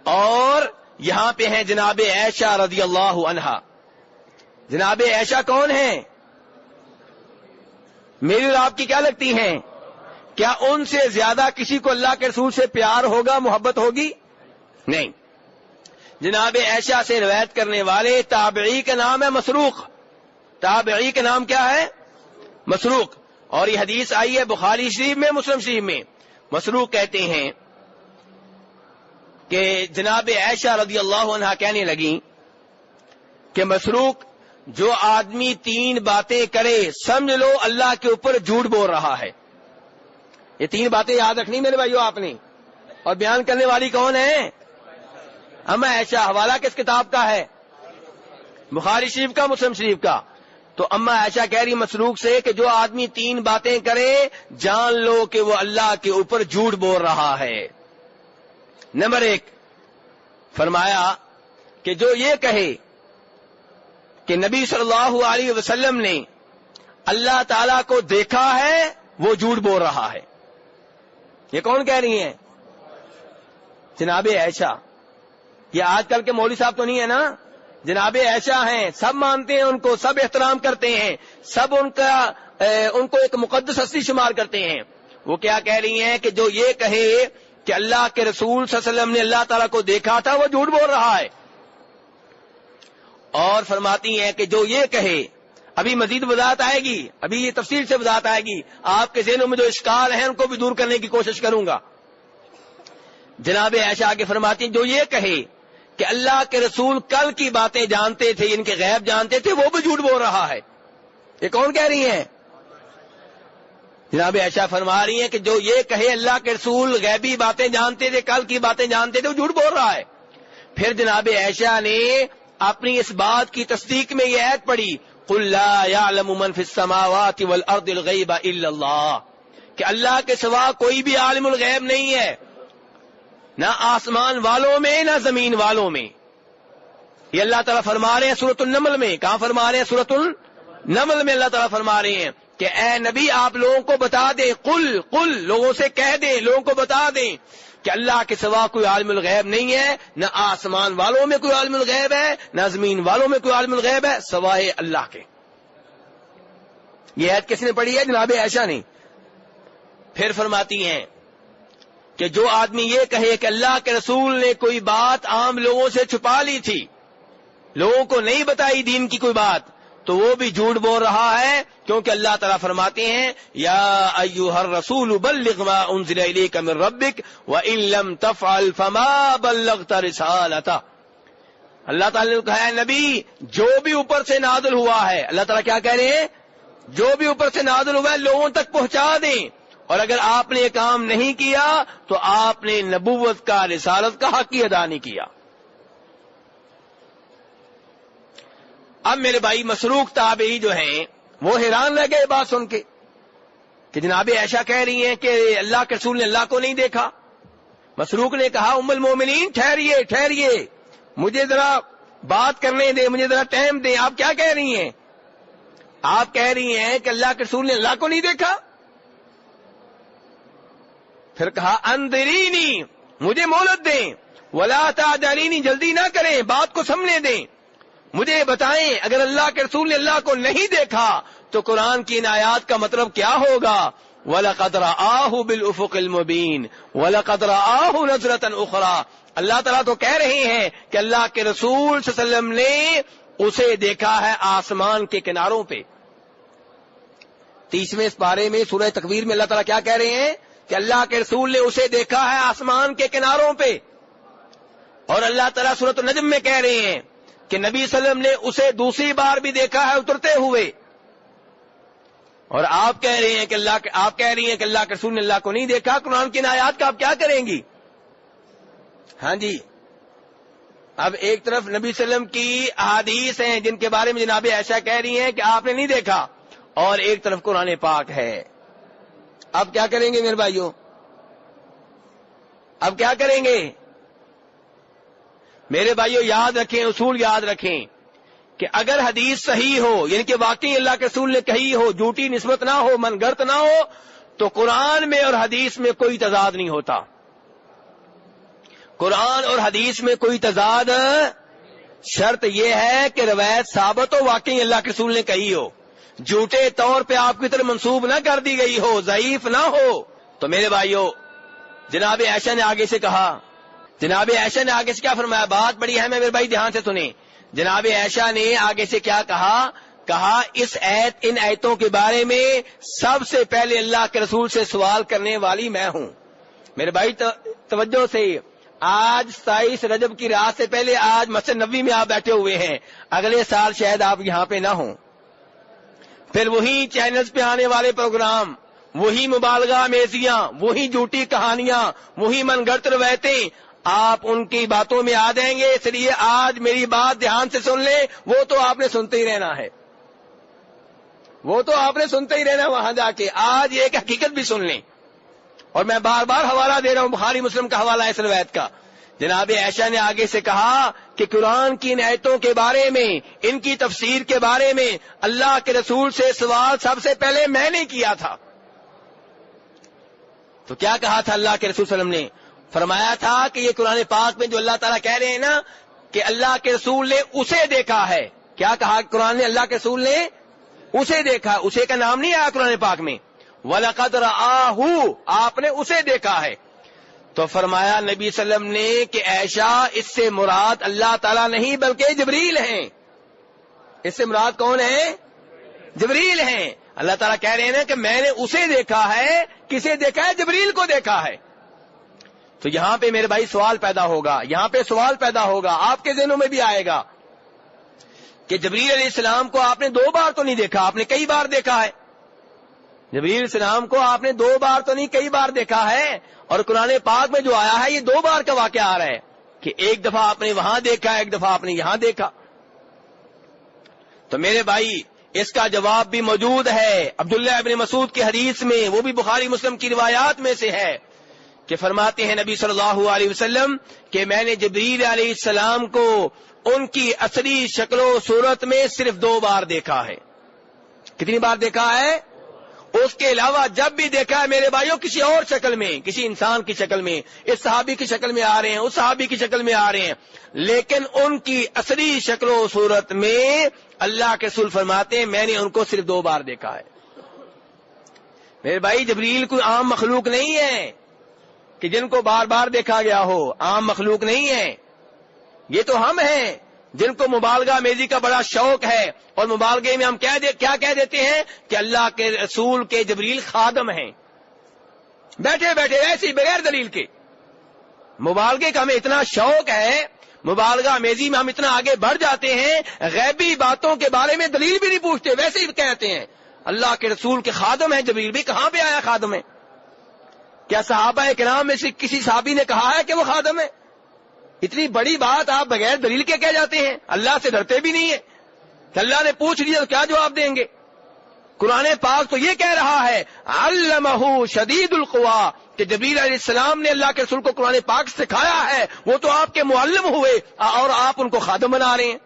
S1: اور یہاں پہ ہیں جناب عائشہ رضی اللہ عنہا۔ جناب عائشہ کون ہیں؟ میری اور آپ کی کیا لگتی ہیں؟ کیا ان سے زیادہ کسی کو اللہ کے رسول سے پیار ہوگا، محبت ہوگی؟ نہیں۔ جناب عائشہ سے روایت کرنے والے تابعی کا نام ہے مسروق۔ تابعی کا نام کیا ہے؟ مسروق، اور یہ حدیث آئی ہے بخاری شریف میں، مسلم شریف میں۔ مسروق کہتے ہیں کہ جناب عائشہ رضی اللہ عنہا کہنے لگیں کہ مسروق، جو آدمی 3 باتیں کرے سمجھ لو اللہ کے اوپر جھوٹ بول رہا ہے۔ یہ 3 باتیں یاد رکھنی میرے بھائیو آپ نے، اور بیان کرنے والی کون ہے؟ اما عائشہ۔ حوالہ کس کتاب کا ہے؟ بخاری شریف کا، مسلم شریف کا۔ تو اما عائشہ کہہ رہی مسروق سے کہ جو آدمی 3 باتیں کرے جان لو کہ وہ اللہ کے اوپر جھوٹ بول رہا ہے۔ نمبر 1 فرمایا کہ جو یہ کہے کہ نبی صلی اللہ علیہ وسلم نے اللہ تعالی کو دیکھا ہے وہ جھوٹ بول رہا ہے۔ یہ کون کہہ رہی ہیں؟ جناب عائشہ۔ یہ آج کل کے مولوی صاحب تو نہیں ہے نا؟ جناب عائشہ ہیں، سب مانتے ہیں ان کو، سب احترام کرتے ہیں، سب ان کو ایک مقدس ہستی شمار کرتے ہیں۔ وہ کیا کہہ رہی ہیں کہ جو یہ کہے کہ اللہ کے رسول صلی اللہ علیہ وسلم نے اللہ تعالیٰ کو دیکھا تھا وہ جھوٹ بول رہا ہے۔ اور فرماتی ہیں کہ جو یہ کہے، ابھی مزید وضاحت آئے گی، ابھی یہ تفصیل سے وضاحت آئے گی، آپ کے ذہنوں میں جو اشکال ہیں ان کو بھی دور کرنے کی کوشش کروں گا۔ جناب عائشہ آگے فرماتی ہیں جو یہ کہے کہ اللہ کے رسول کل کی باتیں جانتے تھے، ان کے غیب جانتے تھے، وہ بھی جھوٹ بول رہا ہے۔ یہ کون کہہ رہی ہیں؟ جناب عائشہ فرما رہی ہیں کہ جو یہ کہے اللہ کے رسول غیبی باتیں جانتے تھے، کل کی باتیں جانتے تھے، وہ جھوٹ بول رہا ہے۔ پھر جناب عائشہ نے اپنی اس بات کی تصدیق میں یہ آیت پڑھی قل لا يعلم من في السماوات والارض الغیب الا اللہ، کہ اللہ کے سوا کوئی بھی عالم الغیب نہیں ہے، نہ آسمان والوں میں نہ زمین والوں میں۔ یہ اللہ تعالیٰ فرما رہے ہیں سورۃ النمل میں۔ کہاں فرما رہے ہیں؟ سورۃ نمل میں اللہ تعالیٰ فرما رہے ہیں کہ اے نبی آپ لوگوں کو بتا دیں، قل لوگوں سے کہہ دیں، لوگوں کو بتا دیں کہ اللہ کے سوا کوئی عالم الغیب نہیں ہے، نہ آسمان والوں میں کوئی عالم الغیب ہے، نہ زمین والوں میں کوئی عالم الغیب ہے سوائے اللہ کے۔ یہ آیت کس نے پڑھی ہے؟ جناب عائشہ نے۔ پھر فرماتی ہیں کہ جو آدمی یہ کہے کہ اللہ کے رسول نے کوئی بات عام لوگوں سے چھپا لی تھی، لوگوں کو نہیں بتائی دین کی کوئی بات، تو وہ بھی جھوٹ بول رہا ہے، کیونکہ اللہ تعالیٰ فرماتے ہیں یا ایھا الرسول بلغ ما انزل الیک من ربک وان لم تفعل فما بلغت رسالتہ۔ اللہ تعالیٰ نے کہا ہے نبی جو بھی اوپر سے نازل ہوا ہے، اللہ تعالیٰ کیا کہہ رہے ہیں؟ جو بھی اوپر سے نازل ہوا ہے لوگوں تک پہنچا دیں، اور اگر آپ نے یہ کام نہیں کیا تو آپ نے نبوت کا، رسالت کا حق ہی ادا نہیں کیا۔ اب میرے بھائی مسروق تابعی جو ہیں وہ حیران رہ گئے بات سن کے کہ جناب عائشہ کہہ رہی ہیں کہ اللہ کے رسول نے اللہ کو نہیں دیکھا۔ مسروق نے کہا ام المومنین ٹھہریے مجھے ذرا بات کرنے دیں، مجھے ذرا ٹائم دیں، آپ کیا کہہ رہی ہیں؟ آپ کہہ رہی ہیں کہ اللہ کے رسول نے اللہ کو نہیں دیکھا؟ پھر کہا انظرینی، مجھے مہلت دیں، ولا تعجلینی، جلدی نہ کریں، بات کو سمجھنے دیں، مجھے بتائیں اگر اللہ کے رسول نے اللہ کو نہیں دیکھا تو قرآن کی ان آیات کا مطلب کیا ہوگا؟ وَلَقَدْ رَآهُ بِالْأُفُقِ الْمُبِينِ وَلَقَدْ رَآهُ نَظْرَةً أُخْرَى۔ اللہ تعالیٰ تو کہہ رہے ہیں کہ اللہ کے رسول صلی اللہ علیہ وسلم نے اسے دیکھا ہے آسمان کے کناروں پہ۔ 30ویں اس پارے میں سورہ تکویر میں اللہ تعالیٰ کیا کہہ رہے ہیں کہ اللہ کے رسول نے اسے دیکھا ہے آسمان کے کناروں پہ، اور اللہ تعالیٰ سورۃ النجم میں کہہ رہے ہیں کہ نبی صلی اللہ علیہ وسلم نے اسے دوسری بار بھی دیکھا ہے اترتے ہوئے، اور آپ کہہ رہی ہیں کہ اللہ کے رسول نے اللہ کو نہیں دیکھا۔ قرآن کی آیات کا آپ کیا کریں گی؟ ہاں جی، اب ایک طرف نبی صلی اللہ علیہ وسلم کی احادیث ہیں جن کے بارے میں جناب عائشہ کہہ رہی ہیں کہ آپ نے نہیں دیکھا، اور ایک طرف قرآن پاک ہے۔ اب کیا کریں گے میرے بھائیوں؟ اب کیا کریں گے میرے بھائیوں؟ یاد رکھیں، اصول یاد رکھیں کہ اگر حدیث صحیح ہو، یعنی کہ واقعی اللہ کے رسول نے کہی ہو، جھوٹی نسبت نہ ہو، من گھڑت نہ ہو، تو قرآن میں اور حدیث میں کوئی تضاد نہیں ہوتا۔ قرآن اور حدیث میں کوئی تضاد، شرط یہ ہے کہ روایت ثابت ہو، واقعی اللہ کے رسول نے کہی ہو، جھوٹے طور پہ آپ کی طرف منسوب نہ کر دی گئی ہو، ضعیف نہ ہو۔ تو میرے بھائیوں جناب عائشہ نے آگے سے کہا، جناب عائشہ نے آگے سے کیا فرمایا؟ بات بڑی اہم ہے میرے بھائی، دھیان سے سنیں۔ جناب عائشہ نے آگے سے کیا کہا اس ان آیتوں کے بارے میں سب سے پہلے اللہ کے رسول سے سوال کرنے والی میں ہوں۔ میرے بھائی توجہ سے، آج 27 رجب کی رات سے پہلے آج مسجد نبوی میں آپ بیٹھے ہوئے ہیں، اگلے سال شاید آپ یہاں پہ نہ ہوں، پھر وہی چینلز پہ آنے والے پروگرام، وہی مبالغہ میزیاں، وہی جھوٹی کہانیاں، وہی من گھڑت روایتیں، آپ ان کی باتوں میں آ جائیں گے۔ اس لیے آج میری بات دھیان سے سن لیں، وہ تو آپ نے سنتے ہی رہنا ہے، وہ تو آپ نے سنتے ہی رہنا وہاں جا کے۔ آج ایک حقیقت بھی سن لیں، اور میں بار بار حوالہ دے رہا ہوں، بخاری مسلم کا حوالہ ہے اس روایت کا۔ جناب عائشہ نے آگے سے کہا کہ قرآن کی ان آیتوں کے بارے میں، ان کی تفسیر کے بارے میں اللہ کے رسول سے سوال سب سے پہلے میں نے کیا تھا۔ تو کیا کہا تھا اللہ کے رسول صلی اللہ علیہ وسلم نے؟ فرمایا تھا کہ یہ قرآن پاک میں جو اللہ تعالیٰ کہہ رہے ہیں نا کہ اللہ کے رسول نے اسے دیکھا ہے، کیا کہا قرآن نے؟ اللہ کے رسول نے اسے دیکھا، اسے کا نام نہیں آیا قرآن پاک میں، وَلَقَدْ رَآهُ، آپ نے اسے دیکھا ہے۔ تو فرمایا نبی صلی اللہ علیہ وسلم نے کہ عائشہ اس سے مراد اللہ تعالیٰ نہیں بلکہ جبریل ہیں۔ اس سے مراد کون ہے؟ جبریل ہیں۔ اللہ تعالیٰ کہہ رہے ہیں نا کہ میں نے اسے دیکھا ہے، کسے دیکھا ہے؟ جبریل کو دیکھا ہے۔ تو یہاں پہ میرے بھائی سوال پیدا ہوگا، یہاں پہ سوال پیدا ہوگا، آپ کے ذہنوں میں بھی آئے گا کہ جبریل علیہ السلام کو آپ نے 2 بار تو نہیں دیکھا، آپ نے کئی بار دیکھا ہے۔ جبریل علیہ السلام کو آپ نے 2 بار تو نہیں کئی بار دیکھا ہے، اور قرآن پاک میں جو آیا ہے یہ 2 بار کا واقعہ آ رہا ہے کہ ایک دفعہ آپ نے وہاں دیکھا، ایک دفعہ آپ نے یہاں دیکھا۔ تو میرے بھائی اس کا جواب بھی موجود ہے عبداللہ ابن مسعود کی حدیث میں، وہ بھی بخاری مسلم کی روایات میں سے ہے کہ فرماتے ہیں نبی صلی اللہ علیہ وسلم کہ میں نے جبریل علیہ السلام کو ان کی اصلی شکل و صورت میں صرف 2 بار دیکھا ہے۔ کتنی بار دیکھا ہے؟ اس کے علاوہ جب بھی دیکھا ہے میرے بھائیوں کسی اور شکل میں، کسی انسان کی شکل میں، اس صحابی کی شکل میں آ رہے ہیں، اس صحابی کی شکل میں آ رہے ہیں، لیکن ان کی اصلی شکل و صورت میں اللہ کے رسول فرماتے ہیں میں نے ان کو صرف 2 بار دیکھا ہے۔ میرے بھائی جبریل کوئی عام مخلوق نہیں ہے کہ جن کو بار بار دیکھا گیا ہو، عام مخلوق نہیں ہے، یہ تو ہم ہیں جن کو مبالغہ میزی کا بڑا شوق ہے، اور مبالغے میں ہم کیا کہہ دیتے ہیں کہ اللہ کے رسول کے جبریل خادم ہیں، بیٹھے بیٹھے ایسے ہی بغیر دلیل کے۔ مبالغے کا ہمیں اتنا شوق ہے، مبالغہ میزی میں ہم اتنا آگے بڑھ جاتے ہیں، غیبی باتوں کے بارے میں دلیل بھی نہیں پوچھتے، ویسے ہی کہتے ہیں اللہ کے رسول کے خادم ہیں جبریل بھی۔ کہاں پہ آیا خادم ہے؟ کیا صحابہ کرام میں سے کسی صحابی نے کہا ہے کہ وہ خادم ہے؟ اتنی بڑی بات آپ بغیر دلیل کے کہہ جاتے ہیں، اللہ سے ڈرتے بھی نہیں ہے کہ اللہ نے پوچھ لیا تو کیا جواب دیں گے؟ قرآن پاک تو یہ کہہ رہا ہے علمہ شدید القوا، کہ جبریل علیہ السلام نے اللہ کے رسول کو قرآن پاک سکھایا ہے، وہ تو آپ کے معلم ہوئے اور آپ ان کو خادم بنا رہے ہیں۔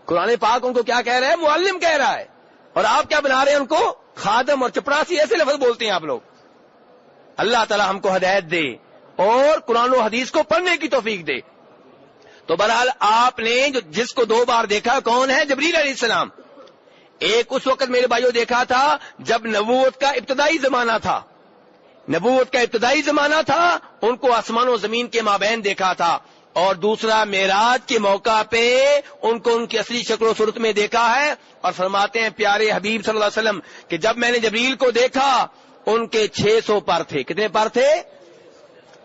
S1: قرآن پاک ان کو کیا کہہ رہا ہے؟ معلم کہہ رہا ہے، اور آپ کیا بنا رہے ہیں ان کو؟ خادم اور چپڑاسی، ایسے لفظ بولتے ہیں آپ لوگ۔ اللہ تعالی ہم کو ہدایت دے اور قرآن و حدیث کو پڑھنے کی توفیق دے۔ تو بہرحال آپ نے جس کو 2 بار دیکھا کون ہے؟ جبریل علیہ السلام۔ ایک اس وقت میرے بھائیوں دیکھا تھا جب نبوت کا ابتدائی زمانہ تھا، نبوت کا ابتدائی زمانہ تھا، ان کو آسمان و زمین کے مابین دیکھا تھا، اور دوسرا معراج کے موقع پہ ان کو ان کی اصلی شکل و صورت میں دیکھا ہے، اور فرماتے ہیں پیارے حبیب صلی اللہ علیہ وسلم کہ جب میں نے جبریل کو دیکھا ان کے 600 پر تھے۔ کتنے پر تھے؟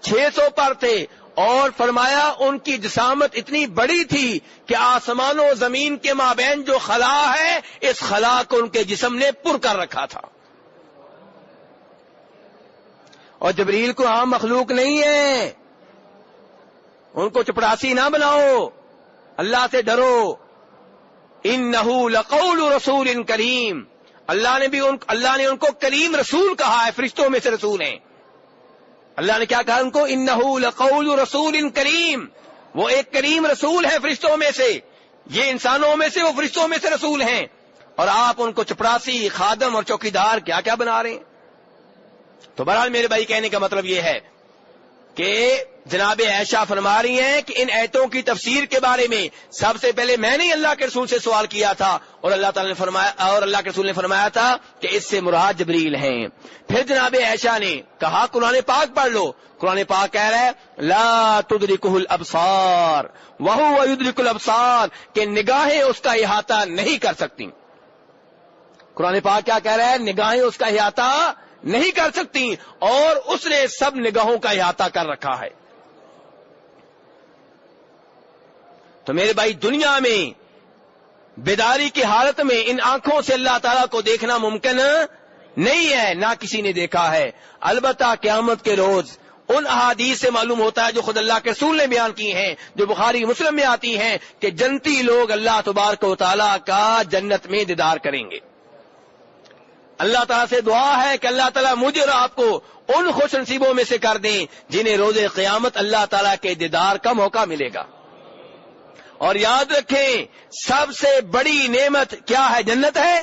S1: 600 پر تھے، اور فرمایا ان کی جسامت اتنی بڑی تھی کہ آسمان و زمین کے مابین جو خلا ہے اس خلا کو ان کے جسم نے پر کر رکھا تھا۔ اور جبریل کو عام مخلوق نہیں ہے، ان کو چپڑاسی نہ بناؤ، اللہ سے ڈرو۔ انہ لقول رسول کریم، اللہ نے ان کو کریم رسول کہا ہے، فرشتوں میں سے رسول ہیں۔ اللہ نے کیا کہا ان کو؟ انہ لقول رسول کریم، وہ ایک کریم رسول ہے فرشتوں میں سے، یہ انسانوں میں سے، وہ فرشتوں میں سے رسول ہیں، اور آپ ان کو چپڑاسی، خادم اور چوکیدار کیا کیا بنا رہے ہیں۔ تو بہرحال میرے بھائی کہنے کا مطلب یہ ہے کہ جناب عائشہ فرما رہی ہیں کہ ان آیتوں کی تفسیر کے بارے میں سب سے پہلے میں نے اللہ کے رسول سے سوال کیا تھا، اور اللہ تعالی نے فرمایا، اور اللہ کے رسول نے فرمایا تھا کہ اس سے مراد جبریل ہیں۔ پھر جناب عائشہ نے کہا قرآن پاک پڑھ لو، قرآن پاک کہہ رہا ہے لا تدرکہ الابصار وہو یدرک الابصار، کہ نگاہیں اس کا احاطہ نہیں کر سکتی۔ قرآن پاک کیا کہہ رہا ہے؟ نگاہیں اس کا احاطہ نہیں کر سکتی، اور اس نے سب نگاہوں کا احاطہ کر رکھا ہے۔ تو میرے بھائی دنیا میں بیداری کی حالت میں ان آنکھوں سے اللہ تعالیٰ کو دیکھنا ممکن نہیں ہے، نہ کسی نے دیکھا ہے۔ البتہ قیامت کے روز ان احادیث سے معلوم ہوتا ہے جو خود اللہ کے رسول نے بیان کی ہیں، جو بخاری مسلم میں آتی ہیں، کہ جنتی لوگ اللہ تبارک و تعالیٰ کا جنت میں دیدار کریں گے۔ اللہ تعالیٰ سے دعا ہے کہ اللہ تعالیٰ مجھے اور آپ کو ان خوش نصیبوں میں سے کر دیں جنہیں روز قیامت اللہ تعالیٰ کے دیدار کا موقع ملے گا۔ اور یاد رکھیں سب سے بڑی نعمت کیا ہے؟ جنت ہے؟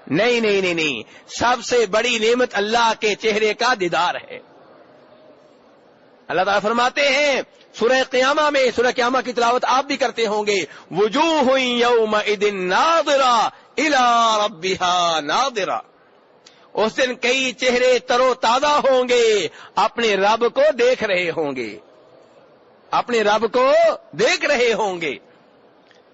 S1: نہیں نہیں نہیں نہیں، سب سے بڑی نعمت اللہ کے چہرے کا دیدار ہے۔ اللہ تعالیٰ فرماتے ہیں سورہ قیامہ میں، سورہ قیامہ کی تلاوت آپ بھی کرتے ہوں گے، وجوہ یومئذ ناظرہ الی ربہا ناظرہ، اس دن کئی چہرے تر و تازہ ہوں گے، اپنے رب کو دیکھ رہے ہوں گے، اپنے رب کو دیکھ رہے ہوں گے۔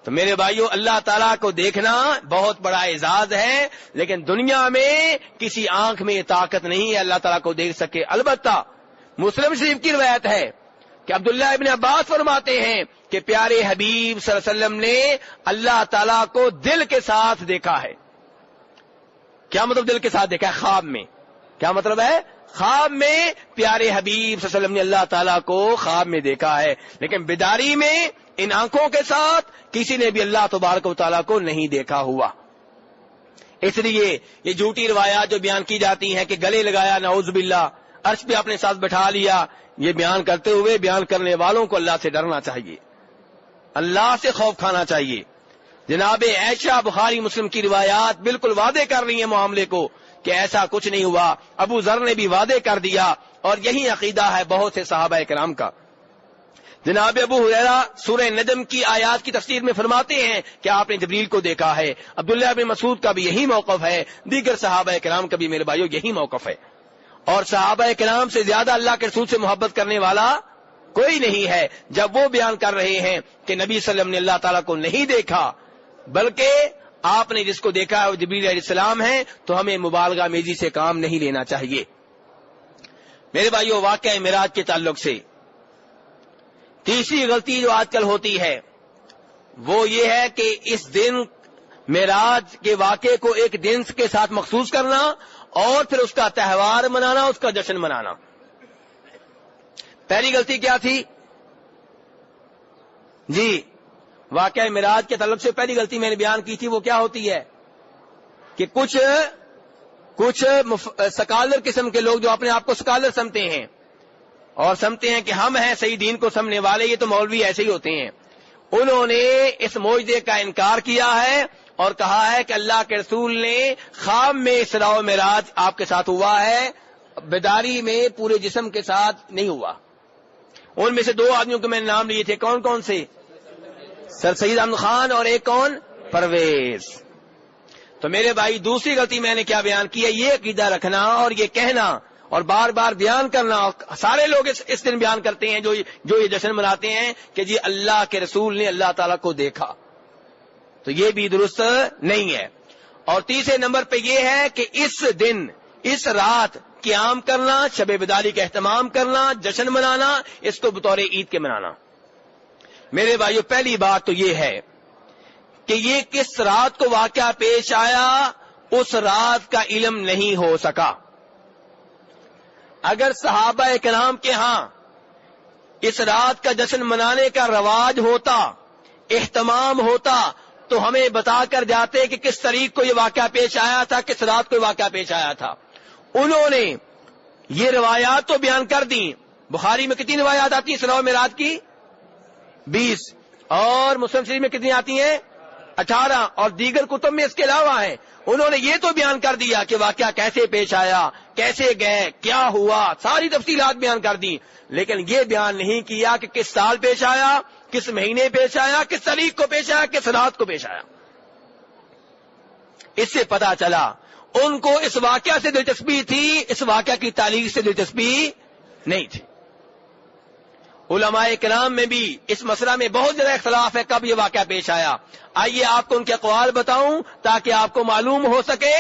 S1: تو میرے بھائیو اللہ تعالیٰ کو دیکھنا بہت بڑا اعزاز ہے، لیکن دنیا میں کسی آنکھ میں طاقت نہیں ہے اللہ تعالیٰ کو دیکھ سکے۔ البتہ مسلم شریف کی روایت ہے کہ عبداللہ ابن عباس فرماتے ہیں کہ پیارے حبیب صلی اللہ علیہ وسلم نے اللہ تعالیٰ کو دل کے ساتھ دیکھا ہے۔ کیا مطلب دل کے ساتھ دیکھا ہے؟ خواب میں۔ کیا مطلب ہے؟ خواب میں پیارے حبیب صلی اللہ علیہ وسلم نے اللہ تعالیٰ کو خواب میں دیکھا ہے، لیکن بیداری میں ان آنکھوں کے ساتھ کسی نے بھی اللہ تبارک و تعالیٰ کو نہیں دیکھا ہوا۔ اس لیے یہ جھوٹی روایات جو بیان کی جاتی ہیں کہ گلے لگایا نعوذ باللہ، عرش پہ اپنے ساتھ بٹھا لیا، یہ بیان کرتے ہوئے بیان کرنے والوں کو اللہ سے ڈرنا چاہیے، اللہ سے خوف کھانا چاہیے۔ جناب عائشہ بخاری مسلم کی روایات بالکل وعدے کر رہی ہیں معاملے کو کہ ایسا کچھ نہیں ہوا. ابو ذر نے بھی وعدے کر دیا اور یہی عقیدہ ہے بہت سے صحابہ کرام کا. جناب ابو ہریرہ سورہ نجم کی آیات کی تفسیر میں فرماتے ہیں کہ آپ نے جبریل کو دیکھا ہے. عبداللہ بن مسعود کا بھی یہی موقف ہے, دیگر صحابہ کرام کا بھی میرے بھائیوں یہی موقف ہے. اور صحابہ کرام سے زیادہ اللہ کے رسول سے محبت کرنے والا کوئی نہیں ہے. جب وہ بیان کر رہے ہیں کہ نبی صلی اللہ علیہ وسلم نے اللہ تعالیٰ کو نہیں دیکھا بلکہ آپ نے جس کو دیکھا ہے وہ جبریل علیہ السلام ہے, تو ہمیں مبالغہ میزی سے کام نہیں لینا چاہیے. میرے بھائیوں, واقعہ معراج کے تعلق سے تیسری غلطی جو آج کل ہوتی ہے وہ یہ ہے کہ اس دن معراج کے واقعے کو ایک دن کے ساتھ مخصوص کرنا اور پھر اس کا تہوار منانا, اس کا جشن منانا. پہلی غلطی کیا تھی جی؟ واقعہ معراج کے تعلق سے پہلی غلطی میں نے بیان کی تھی, وہ کیا ہوتی ہے کہ کچھ سکالر قسم کے لوگ جو اپنے آپ کو سکالر سمجھتے ہیں اور سمجھتے ہیں کہ ہم ہیں صحیح دین کو سمجھنے والے, یہ تو مولوی ایسے ہی ہوتے ہیں. انہوں نے اس معجزے کا انکار کیا ہے اور کہا ہے کہ اللہ کے رسول نے خواب میں اسراء و معراج آپ کے ساتھ ہوا ہے, بیداری میں پورے جسم کے ساتھ نہیں ہوا. ان میں سے دو آدمیوں کے میں نے نام لیے تھے, کون کون سے؟ سر سید احمد خان اور ایک کون؟ پرویز. تو میرے بھائی دوسری غلطی میں نے کیا بیان کی ہے, یہ عقیدہ رکھنا اور یہ کہنا اور بار بار بیان کرنا, سارے لوگ اس دن بیان کرتے ہیں جو یہ جشن مناتے ہیں کہ جی اللہ کے رسول نے اللہ تعالیٰ کو دیکھا, تو یہ بھی درست نہیں ہے. اور تیسرے نمبر پہ یہ ہے کہ اس دن اس رات قیام کرنا, شب بیداری کا اہتمام کرنا, جشن منانا, اس کو بطور عید کے منانا. میرے بھائیو, پہلی بات تو یہ ہے کہ یہ کس رات کو واقعہ پیش آیا اس رات کا علم نہیں ہو سکا. اگر صحابہ کرام کے ہاں اس رات کا جشن منانے کا رواج ہوتا, اہتمام ہوتا, تو ہمیں بتا کر جاتے کہ کس تاریخ کو یہ واقعہ پیش آیا تھا, کس رات کو یہ واقعہ پیش آیا تھا. انہوں نے یہ روایات تو بیان کر دی. بخاری میں کتنی روایات آتی ہیں اسراء و معراج کی؟ 20. اور مسلم شریف میں کتنی آتی ہیں؟ 18. اور دیگر کتب میں اس کے علاوہ ہیں. انہوں نے یہ تو بیان کر دیا کہ واقعہ کیسے پیش آیا, کیسے گئے, کیا ہوا, ساری تفصیلات بیان کر دی, لیکن یہ بیان نہیں کیا کہ کس سال پیش آیا, کس مہینے پیش آیا, کس تاریخ کو پیش آیا, کس رات کو پیش آیا. اس سے پتا چلا ان کو اس واقعہ سے دلچسپی تھی, اس واقعہ کی تاریخ سے دلچسپی نہیں تھی. علماء کرام میں بھی اس مسئلہ میں بہت زیادہ اختلاف ہے کب یہ واقعہ پیش آیا. آئیے آپ کو ان کے اقوال بتاؤں تاکہ آپ کو معلوم ہو سکے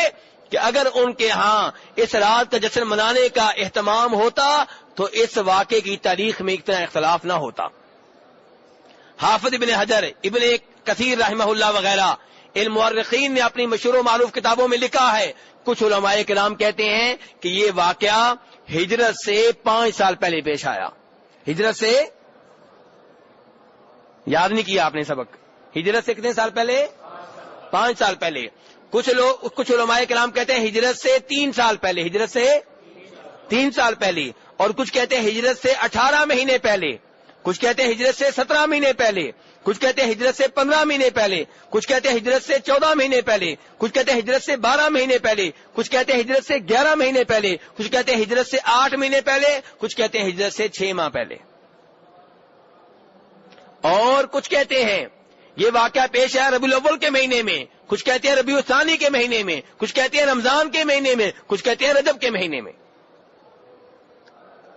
S1: کہ اگر ان کے ہاں اس رات کا جشن منانے کا اہتمام ہوتا تو اس واقعے کی تاریخ میں اتنا اختلاف نہ ہوتا. حافظ ابن حجر, ابن کثیر رحمہ اللہ وغیرہ ان مورخین نے اپنی مشہور و معروف کتابوں میں لکھا ہے. کچھ علماء کرام کہتے ہیں کہ یہ واقعہ ہجرت سے 5 سال پہلے پیش آیا. ہجرت سے, یاد نہیں کیا آپ نے سبق, ہجرت سے کتنے سال پہلے؟ 5 سال پہلے. کچھ علماء کرام کہتے ہیں ہجرت سے 3 سال پہلے, ہجرت سے 3 سال پہلے. اور کچھ کہتے ہیں ہجرت سے 18 مہینے پہلے, کچھ کہتے ہیں ہجرت سے 17 مہینے پہلے, کچھ کہتے ہیں ہجرت سے 15 مہینے پہلے, کچھ کہتے ہیں ہجرت سے 14 مہینے پہلے, کچھ کہتے ہیں ہجرت سے 12 مہینے پہلے, کچھ کہتے ہیں ہجرت سے 11 مہینے پہلے, کچھ کہتے ہیں ہجرت سے 8 مہینے پہلے, کچھ کہتے ہیں ہجرت سے 6 ماہ پہلے. اور کچھ کہتے ہیں یہ واقعہ پیش آیا ربیع الاول کے مہینے میں, کچھ کہتے ہیں ربیع الثانی کے مہینے میں, کچھ کہتے ہیں رمضان کے مہینے میں, کچھ کہتے ہیں رجب کے مہینے میں.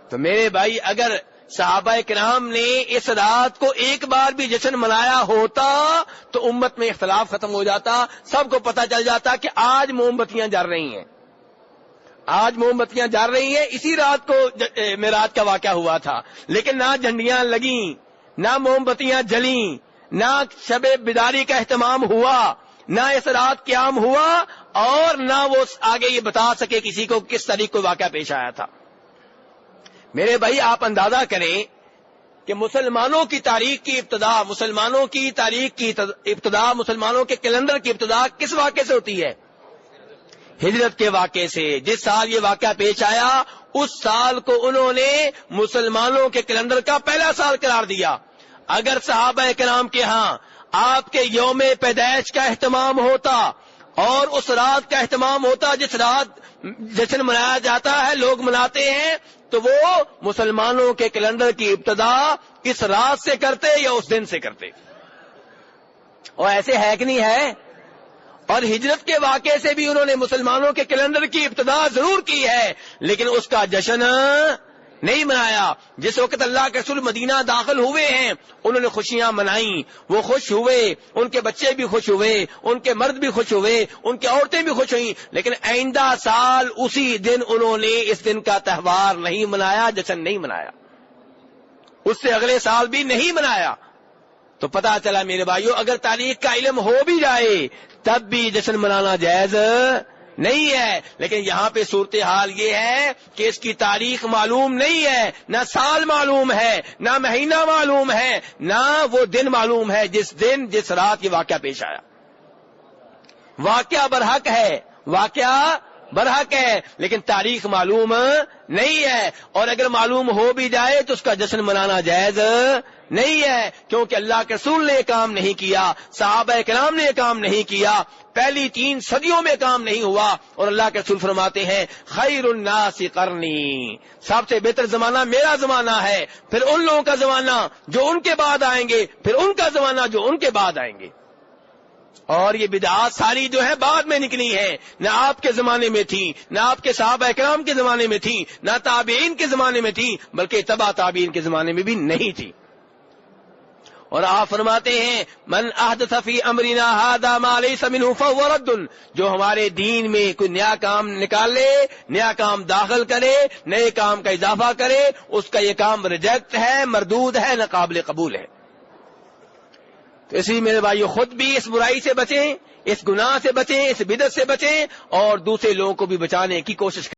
S1: تو میرے بھائی, اگر صحابہ کرام نے اس رات کو ایک بار بھی جشن منایا ہوتا تو امت میں اختلاف ختم ہو جاتا, سب کو پتہ چل جاتا کہ آج موم بتیاں جل رہی ہیں, آج موم بتیاں جل رہی ہیں, اسی رات کو معراج کا واقعہ ہوا تھا. لیکن نہ جھنڈیاں لگیں, نہ موم بتیاں جلیں, نہ شب بیداری کا اہتمام ہوا, نہ اس رات قیام ہوا, اور نہ وہ آگے یہ بتا سکے کسی کو کس تاریخ کو واقعہ پیش آیا تھا. میرے بھائی, آپ اندازہ کریں کہ مسلمانوں کی تاریخ کی ابتدا, مسلمانوں کے کیلنڈر کی ابتدا کس واقعے سے ہوتی ہے؟ ہجرت کے واقعے سے. جس سال یہ واقعہ پیش آیا اس سال کو انہوں نے مسلمانوں کے کیلنڈر کا پہلا سال قرار دیا. اگر صحابہ کرام کے ہاں آپ کے یوم پیدائش کا اہتمام ہوتا اور اس رات کا اہتمام ہوتا جس رات جشن منایا جاتا ہے، لوگ مناتے ہیں، تو وہ مسلمانوں کے کیلنڈر کی ابتدا اس رات سے کرتے یا اس دن سے کرتے. اور ایسے ہے کہ نہیں ہے؟ اور ہجرت کے واقعے سے بھی انہوں نے مسلمانوں کے کیلنڈر کی ابتدا ضرور کی ہے، لیکن اس کا جشن نہیں منایا. جس وقت اللہ کے رسول مدینہ داخل ہوئے ہیں انہوں نے خوشیاں منائیں، وہ خوش ہوئے، ان کے بچے بھی خوش ہوئے، ان کے مرد بھی خوش ہوئے، ان کی عورتیں بھی خوش ہوئیں، لیکن آئندہ سال اسی دن انہوں نے اس دن کا تہوار نہیں منایا، جشن نہیں منایا، اس سے اگلے سال بھی نہیں منایا. تو پتا چلا میرے بھائیو، اگر تاریخ کا علم ہو بھی جائے تب بھی جشن منانا جائز نہیں ہے. لیکن یہاں پہ صورتحال یہ ہے کہ اس کی تاریخ معلوم نہیں ہے، نہ سال معلوم ہے، نہ مہینہ معلوم ہے، نہ وہ دن معلوم ہے جس دن جس رات یہ واقعہ پیش آیا. واقعہ برحق ہے، واقعہ برحق ہے، لیکن تاریخ معلوم نہیں ہے. اور اگر معلوم ہو بھی جائے تو اس کا جشن منانا جائز نہیں ہے، کیونکہ اللہ کے رسول نے کام نہیں کیا، صحابہ کرام نے کام نہیں کیا، پہلی 3 صدیوں میں کام نہیں ہوا. اور اللہ کے رسول فرماتے ہیں خیر الناس قرنی، سب سے بہتر زمانہ میرا زمانہ ہے، پھر ان لوگوں کا زمانہ جو ان کے بعد آئیں گے، پھر ان کا زمانہ جو ان کے بعد آئیں گے. اور یہ بدعات ساری جو ہے بعد میں نکلی ہیں، نہ آپ کے زمانے میں تھی، نہ آپ کے صحابہ کرام کے زمانے میں تھی، نہ تابعین کے زمانے میں تھی، بلکہ تبع تابعین کے زمانے میں بھی نہیں تھی. اور آپ فرماتے ہیں من احدث فی امرنا ھذا ما لیس منہ فہو رد، جو ہمارے دین میں کوئی نیا کام نکال لے، نیا کام داخل کرے، نئے کام کا اضافہ کرے، اس کا یہ کام ریجیکٹ ہے، مردود ہے، ناقابل قبول ہے. تو اسی میرے بھائیو خود بھی اس برائی سے بچیں، اس گناہ سے بچیں، اس بدعت سے بچیں، اور دوسرے لوگوں کو بھی بچانے کی کوشش کریں.